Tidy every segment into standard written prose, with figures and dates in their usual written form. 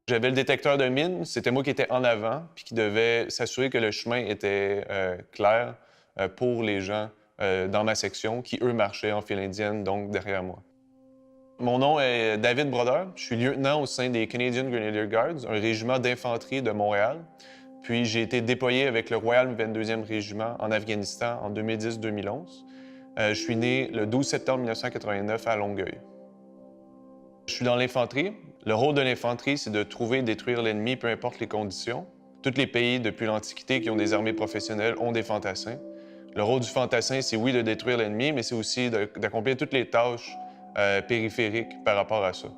J'avais le détecteur de mine, c'était moi qui étais en avant, puis qui devait s'assurer que le chemin était clair pour les gens dans ma section, qui, eux, marchaient en file indienne, donc derrière moi. Mon nom est David Brodeur, je suis lieutenant au sein des Canadian Grenadier Guards, un régiment d'infanterie de Montréal. Puis j'ai été déployé avec le Royal 22e Régiment en Afghanistan en 2010-2011. Je suis né le 12 septembre 1989 à Longueuil. Je suis dans l'infanterie. Le rôle de l'infanterie, c'est de trouver et détruire l'ennemi, peu importe les conditions. Tous les pays, depuis l'Antiquité, qui ont des armées professionnelles, ont des fantassins. Le rôle du fantassin, c'est oui de détruire l'ennemi, mais c'est aussi d'accomplir toutes les tâches périphériques par rapport à ça.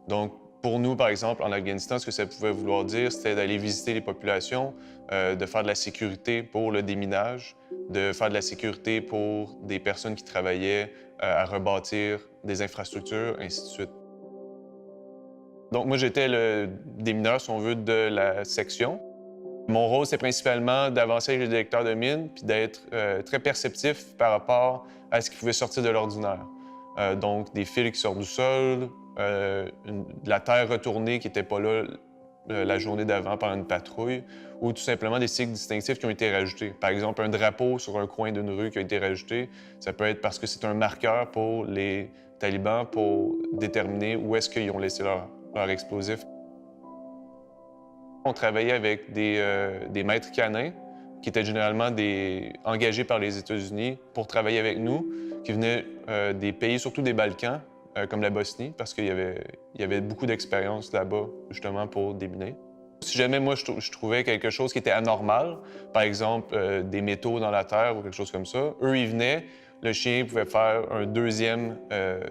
Donc, pour nous, par exemple, en Afghanistan, ce que ça pouvait vouloir dire, c'était d'aller visiter les populations, de faire de la sécurité pour le déminage, de faire de la sécurité pour des personnes qui travaillaient à rebâtir des infrastructures, ainsi de suite. Donc, moi, j'étais le démineur, si on veut, de la section. Mon rôle, c'est principalement d'avancer avec le détecteur de mine puis d'être très perceptif par rapport à ce qui pouvait sortir de l'ordinaire. Donc, des fils qui sortent du sol, de la terre retournée qui n'était pas là la journée d'avant pendant une patrouille, ou tout simplement des signes distinctifs qui ont été rajoutés. Par exemple, un drapeau sur un coin d'une rue qui a été rajouté, ça peut être parce que c'est un marqueur pour les talibans pour déterminer où est-ce qu'ils ont laissé leur explosif. On travaillait avec des maîtres canins qui étaient généralement engagés par les États-Unis pour travailler avec nous, qui venaient des pays, surtout des Balkans, comme la Bosnie, parce qu'il y avait beaucoup d'expérience là-bas, justement, pour déminer. Si jamais moi, je trouvais quelque chose qui était anormal, par exemple des métaux dans la terre ou quelque chose comme ça, eux, ils venaient, le chien pouvait faire un deuxième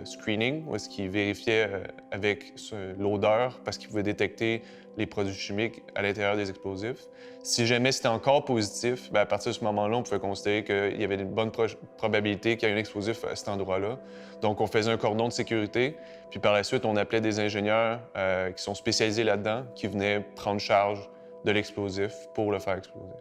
screening, où est-ce qu'il vérifiait avec l'odeur, parce qu'il pouvait détecter les produits chimiques à l'intérieur des explosifs. Si jamais c'était encore positif, bien, à partir de ce moment-là, on pouvait considérer qu'il y avait une bonne probabilité qu'il y ait un explosif à cet endroit-là. Donc, on faisait un cordon de sécurité, puis par la suite, on appelait des ingénieurs qui sont spécialisés là-dedans, qui venaient prendre charge de l'explosif pour le faire exploser.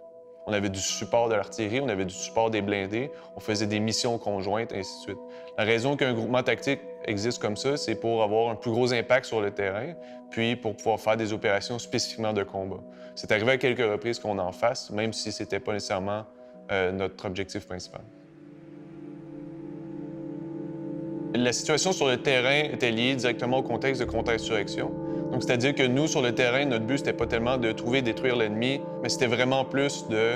On avait du support de l'artillerie, on avait du support des blindés, on faisait des missions conjointes, ainsi de suite. La raison qu'un groupement tactique existe comme ça, c'est pour avoir un plus gros impact sur le terrain, puis pour pouvoir faire des opérations spécifiquement de combat. C'est arrivé à quelques reprises qu'on en fasse, même si c'était pas nécessairement notre objectif principal. La situation sur le terrain était liée directement au contexte de contre-insurrection. Donc, c'est-à-dire que nous, sur le terrain, notre but, c'était pas tellement de trouver et détruire l'ennemi, mais c'était vraiment plus de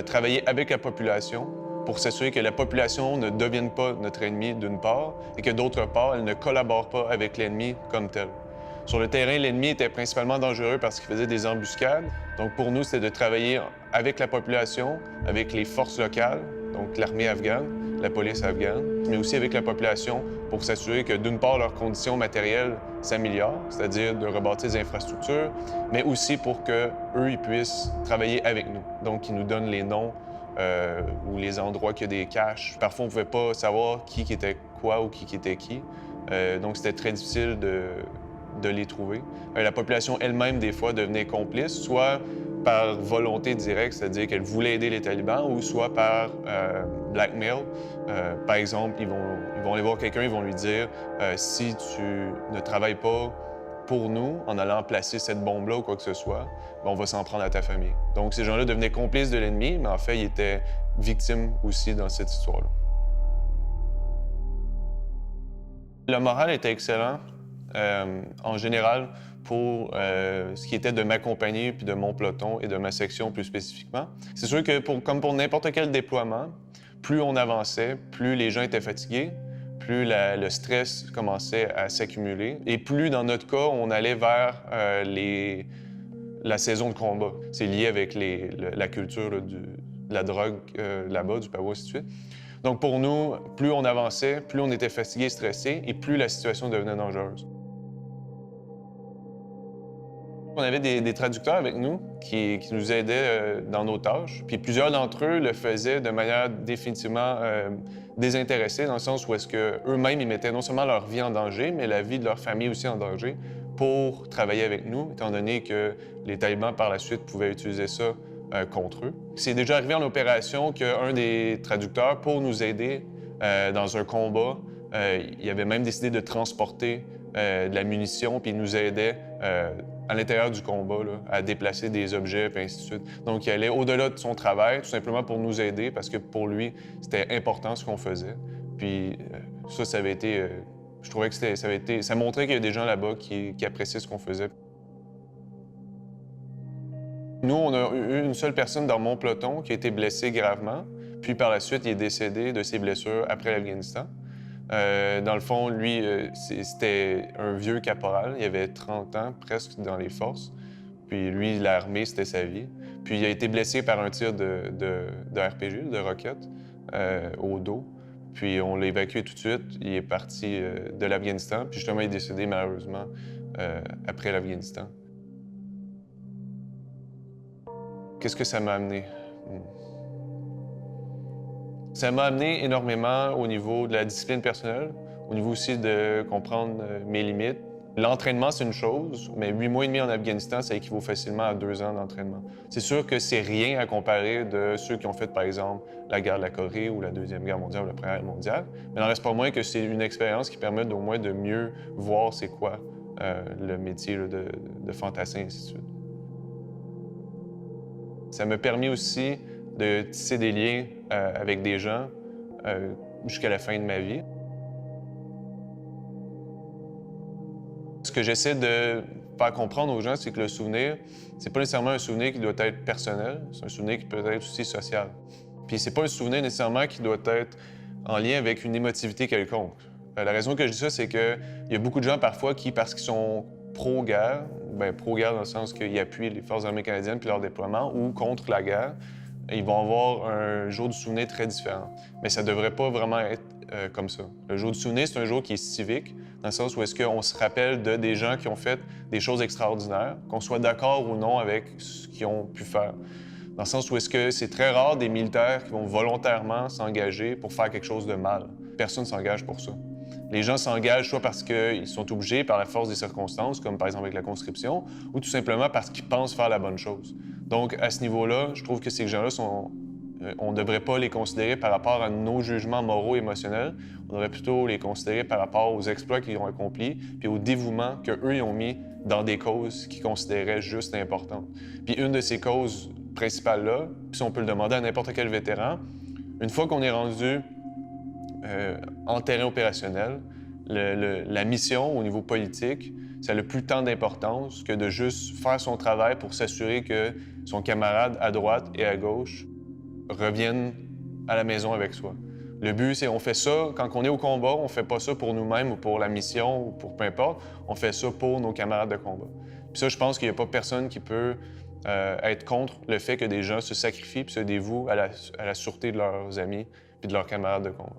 travailler avec la population pour s'assurer que la population ne devienne pas notre ennemi, d'une part, et que, d'autre part, elle ne collabore pas avec l'ennemi comme tel. Sur le terrain, l'ennemi était principalement dangereux parce qu'il faisait des embuscades. Donc, pour nous, c'était de travailler avec la population, avec les forces locales, donc l'armée afghane, la police afghane, mais aussi avec la population pour s'assurer que, d'une part, leurs conditions matérielles s'améliorent, c'est-à-dire de rebâtir des infrastructures, mais aussi pour qu'eux, ils puissent travailler avec nous. Donc, ils nous donnent les noms ou les endroits qu'il y a des caches. Parfois, on ne pouvait pas savoir qui était quoi ou qui était qui. Donc, c'était très difficile de les trouver. La population elle-même, des fois, devenait complice, soit par volonté directe, c'est-à-dire qu'elle voulait aider les talibans, ou soit par blackmail. Par exemple, ils vont aller voir quelqu'un, ils vont lui dire si tu ne travailles pas pour nous, en allant placer cette bombe-là ou quoi que ce soit, bien, on va s'en prendre à ta famille. Donc, ces gens-là devenaient complices de l'ennemi, mais en fait, ils étaient victimes aussi dans cette histoire-là. Le moral était excellent. En général, pour ce qui était de m'accompagner puis de mon peloton et de ma section plus spécifiquement. C'est sûr que, comme pour n'importe quel déploiement, plus on avançait, plus les gens étaient fatigués, plus le stress commençait à s'accumuler et plus, dans notre cas, on allait vers la saison de combat. C'est lié avec la culture là, de la drogue là-bas, du Pao, ainsi de suite. Donc pour nous, plus on avançait, plus on était fatigué, stressé, et plus la situation devenait dangereuse. On avait des traducteurs avec nous qui nous aidaient dans nos tâches. Puis plusieurs d'entre eux le faisaient de manière définitivement désintéressée, dans le sens où est-ce qu'eux-mêmes, ils mettaient non seulement leur vie en danger, mais la vie de leur famille aussi en danger pour travailler avec nous, étant donné que les talibans, par la suite, pouvaient utiliser ça contre eux. C'est déjà arrivé en opération qu'un des traducteurs, pour nous aider dans un combat, il avait même décidé de transporter de la munition, puis il nous aidait à l'intérieur du combat, là, à déplacer des objets, puis ainsi de suite. Donc, il allait au-delà de son travail, tout simplement pour nous aider, parce que pour lui, c'était important ce qu'on faisait. Puis ça avait été... je trouvais que ça montrait qu'il y a des gens là-bas qui appréciaient ce qu'on faisait. Nous, on a eu une seule personne dans mon peloton qui a été blessée gravement, puis par la suite, il est décédé de ses blessures après l'Afghanistan. Dans le fond, lui, c'était un vieux caporal. Il avait 30 ans, presque, dans les forces. Puis lui, l'armée, c'était sa vie. Puis il a été blessé par un tir de RPG, de roquette, au dos. Puis on l'a évacué tout de suite. Il est parti de l'Afghanistan. Puis justement, il est décédé, malheureusement, après l'Afghanistan. Qu'est-ce que ça m'a amené? Ça m'a amené énormément au niveau de la discipline personnelle, au niveau aussi de comprendre mes limites. L'entraînement, c'est une chose, mais 8 mois et demi en Afghanistan, ça équivaut facilement à 2 ans d'entraînement. C'est sûr que c'est rien à comparer de ceux qui ont fait, par exemple, la guerre de la Corée ou la Deuxième Guerre mondiale ou la Première Guerre mondiale, mais il n'en reste pas moins que c'est une expérience qui permet au moins de mieux voir c'est quoi le métier là, de fantassin, et ainsi de suite. Ça m'a permis aussi de tisser des liens avec des gens jusqu'à la fin de ma vie. Ce que j'essaie de faire comprendre aux gens, c'est que le souvenir, c'est pas nécessairement un souvenir qui doit être personnel, c'est un souvenir qui peut être aussi social. Puis c'est pas un souvenir nécessairement qui doit être en lien avec une émotivité quelconque. La raison que je dis ça, c'est qu'il y a beaucoup de gens parfois qui, parce qu'ils sont pro-guerre, bien pro-guerre dans le sens qu'ils appuient les forces armées canadiennes puis leur déploiement, ou contre la guerre, ils vont avoir un jour du souvenir très différent. Mais ça devrait pas vraiment être comme ça. Le jour du souvenir, c'est un jour qui est civique, dans le sens où est-ce qu'on se rappelle de des gens qui ont fait des choses extraordinaires, qu'on soit d'accord ou non avec ce qu'ils ont pu faire. Dans le sens où est-ce que c'est très rare des militaires qui vont volontairement s'engager pour faire quelque chose de mal. Personne ne s'engage pour ça. Les gens s'engagent soit parce qu'ils sont obligés par la force des circonstances, comme par exemple avec la conscription, ou tout simplement parce qu'ils pensent faire la bonne chose. Donc, à ce niveau-là, je trouve que ces gens-là on ne devrait pas les considérer par rapport à nos jugements moraux et émotionnels. On devrait plutôt les considérer par rapport aux exploits qu'ils ont accomplis, puis au dévouement qu'eux ont mis dans des causes qu'ils considéraient justes et importantes. Puis une de ces causes principales-là, puis si on peut le demander à n'importe quel vétéran, une fois qu'on est rendu en terrain opérationnel, la mission au niveau politique, ça n'a plus tant d'importance que de juste faire son travail pour s'assurer que son camarade à droite et à gauche revienne à la maison avec soi. Le but, c'est on fait ça, quand on est au combat, on fait pas ça pour nous-mêmes ou pour la mission ou pour peu importe, on fait ça pour nos camarades de combat. Puis ça, je pense qu'il n'y a pas personne qui peut être contre le fait que des gens se sacrifient et se dévouent à la sûreté de leurs amis et de leurs camarades de combat.